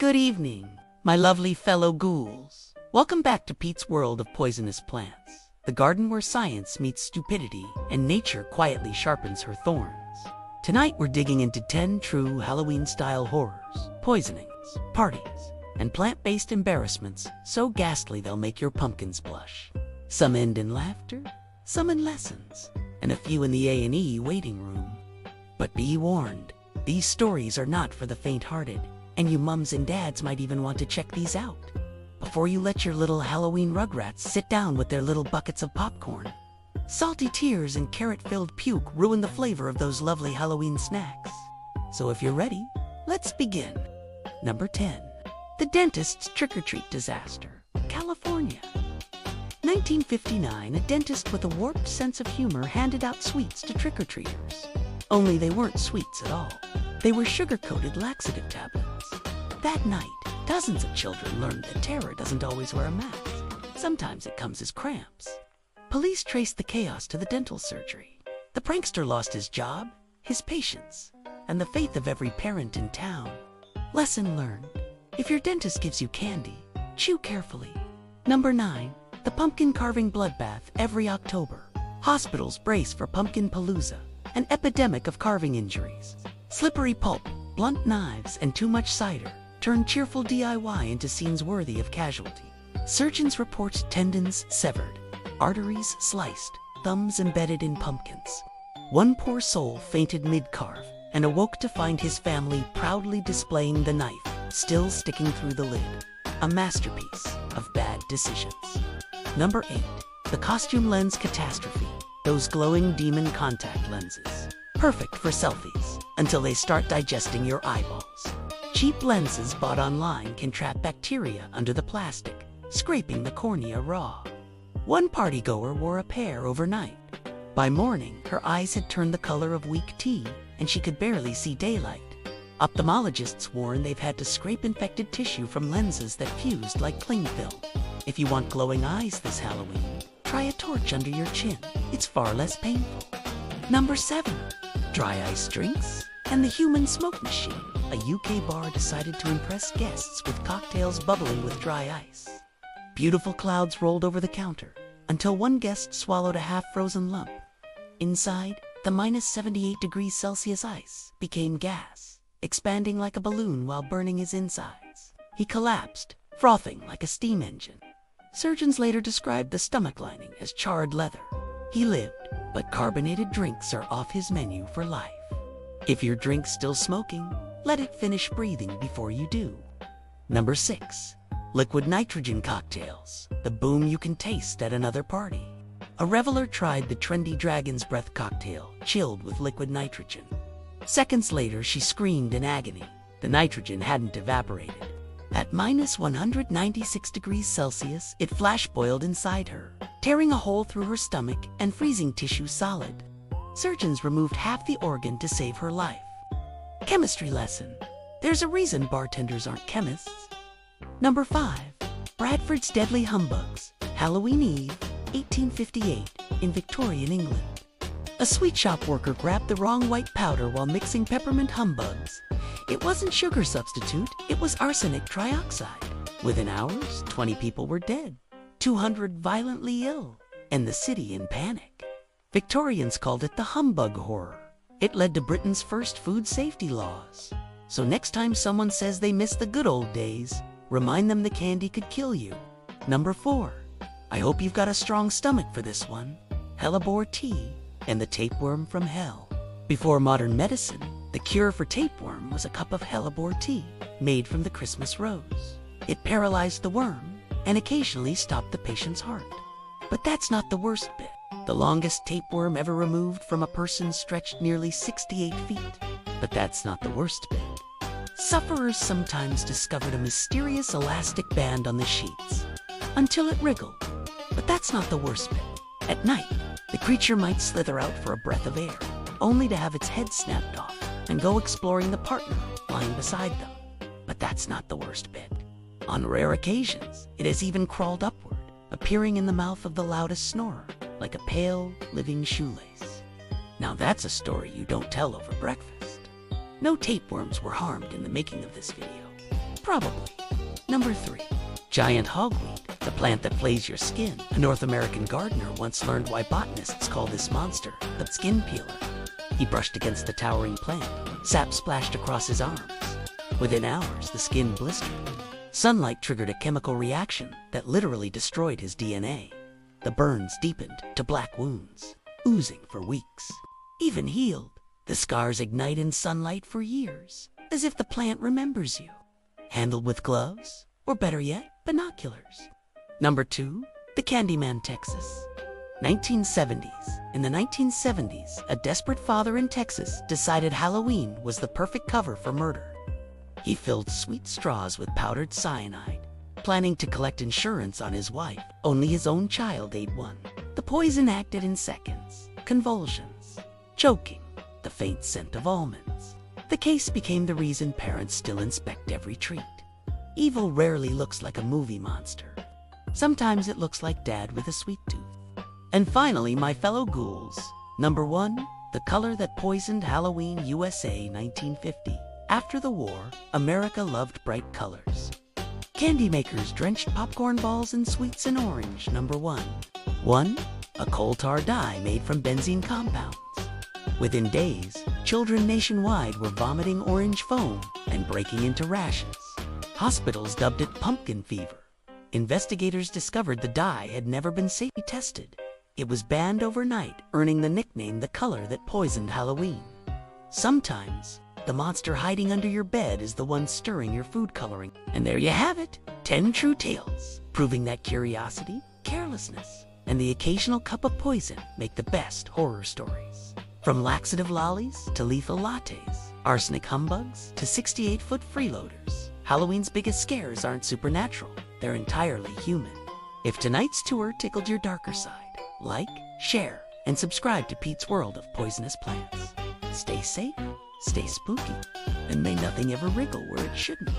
Good evening, my lovely fellow ghouls. Welcome back to Pete's world of poisonous plants, the garden where science meets stupidity and nature quietly sharpens her thorns. Tonight we're digging into 10 true Halloween-style horrors, poisonings, parties, and plant-based embarrassments so ghastly they'll make your pumpkins blush. Some end in laughter, some in lessons, and a few in the A&E waiting room. But be warned, these stories are not for the faint-hearted, and you mums and dads might even want to check these out before you let your little Halloween rugrats sit down with their little buckets of popcorn. Salty tears and carrot-filled puke ruin the flavor of those lovely Halloween snacks. So if you're ready, let's begin. Number 10. The dentist's trick-or-treat disaster, California. 1959, a dentist with a warped sense of humor handed out sweets to trick-or-treaters. Only they weren't sweets at all. They were sugar-coated laxative tablets. That night, dozens of children learned that terror doesn't always wear a mask. Sometimes it comes as cramps. Police traced the chaos to the dental surgery. The prankster lost his job, his patience, and the faith of every parent in town. Lesson learned. If your dentist gives you candy, chew carefully. Number 9. The pumpkin carving bloodbath every October. Hospitals brace for pumpkin palooza, an epidemic of carving injuries. Slippery pulp, blunt knives, and too much cider turn cheerful DIY into scenes worthy of casualty. Surgeons report tendons severed, arteries sliced, thumbs embedded in pumpkins. One poor soul fainted mid-carve and awoke to find his family proudly displaying the knife, still sticking through the lid. A masterpiece of bad decisions. Number 8. The costume lens catastrophe. Those glowing demon contact lenses. Perfect for selfies, until they start digesting your eyeballs. Cheap lenses bought online can trap bacteria under the plastic, scraping the cornea raw. One partygoer wore a pair overnight. By morning, her eyes had turned the color of weak tea, and she could barely see daylight. Ophthalmologists warn they've had to scrape infected tissue from lenses that fused like cling film. If you want glowing eyes this Halloween, try a torch under your chin. It's far less painful. Number 7. Dry ice drinks and the human smoke machine. A UK bar decided to impress guests with cocktails bubbling with dry ice. Beautiful clouds rolled over the counter until one guest swallowed a half-frozen lump. Inside, the minus 78 degrees Celsius ice became gas, expanding like a balloon while burning his insides. He collapsed, frothing like a steam engine. Surgeons later described the stomach lining as charred leather. He lived, but carbonated drinks are off his menu for life. If your drink's still smoking, let it finish breathing before you do. Number 6. Liquid nitrogen cocktails, the boom you can taste at another party. A reveler tried the trendy Dragon's Breath cocktail, chilled with liquid nitrogen. Seconds later, she screamed in agony. The nitrogen hadn't evaporated. At minus 196 degrees Celsius, it flash-boiled inside her, tearing a hole through her stomach and freezing tissue solid. Surgeons removed half the organ to save her life. Chemistry lesson. There's a reason bartenders aren't chemists. Number 5. Bradford's Deadly Humbugs. Halloween Eve, 1858, in Victorian England. A sweet shop worker grabbed the wrong white powder while mixing peppermint humbugs. It wasn't sugar substitute, it was arsenic trioxide. Within hours, 20 people were dead, 200 violently ill, and the city in panic. Victorians called it the humbug horror. It led to Britain's first food safety laws. So next time someone says they miss the good old days, remind them the candy could kill you. Number 4. I hope you've got a strong stomach for this one. Hellebore tea and the tapeworm from hell. Before modern medicine, the cure for tapeworm was a cup of hellebore tea made from the Christmas rose. It paralyzed the worm and occasionally stopped the patient's heart. But that's not the worst bit. The longest tapeworm ever removed from a person stretched nearly 68 feet. But that's not the worst bit. Sufferers sometimes discovered a mysterious elastic band on the sheets until it wriggled. But that's not the worst bit. At night, the creature might slither out for a breath of air, only to have its head snapped off and go exploring the partner lying beside them. But that's not the worst bit. On rare occasions, it has even crawled upward, appearing in the mouth of the loudest snorer, like a pale, living shoelace. Now that's a story you don't tell over breakfast. No tapeworms were harmed in the making of this video. Probably. Number 3. Giant hogweed, the plant that flays your skin. A North American gardener once learned why botanists call this monster the skin peeler. He brushed against the towering plant. Sap splashed across his arms. Within hours, the skin blistered. Sunlight triggered a chemical reaction that literally destroyed his DNA. The burns deepened to black wounds, oozing for weeks. Even healed, the scars ignite in sunlight for years, as if the plant remembers you. Handled with gloves, or better yet, binoculars. Number 2, the Candyman, Texas. 1970s. In the 1970s, a desperate father in Texas decided Halloween was the perfect cover for murder. He filled sweet straws with powdered cyanide, planning to collect insurance on his wife. Only his own child ate one. The poison acted in seconds. Convulsions, choking, the faint scent of almonds. The case became the reason parents still inspect every treat. Evil rarely looks like a movie monster. Sometimes it looks like dad with a sweet tooth. And finally, my fellow ghouls. Number 1, the color that poisoned Halloween, USA, 1950. After the war, America loved bright colors. Candy makers drenched popcorn balls in sweets and orange. Number 1. 1. A coal tar dye made from benzene compounds. Within days, children nationwide were vomiting orange foam and breaking into rashes. Hospitals dubbed it pumpkin fever. Investigators discovered the dye had never been safely tested. It was banned overnight, earning the nickname the color that poisoned Halloween. Sometimes, the monster hiding under your bed is the one stirring your food coloring. And there you have it, 10 true tales, proving that curiosity, carelessness, and the occasional cup of poison make the best horror stories. From laxative lollies to lethal lattes, arsenic humbugs to 68-foot freeloaders, Halloween's biggest scares aren't supernatural, they're entirely human. If tonight's tour tickled your darker side, like, share, and subscribe to Pete's World of Poisonous Plants. Stay safe, stay spooky, and may nothing ever wriggle where it shouldn't.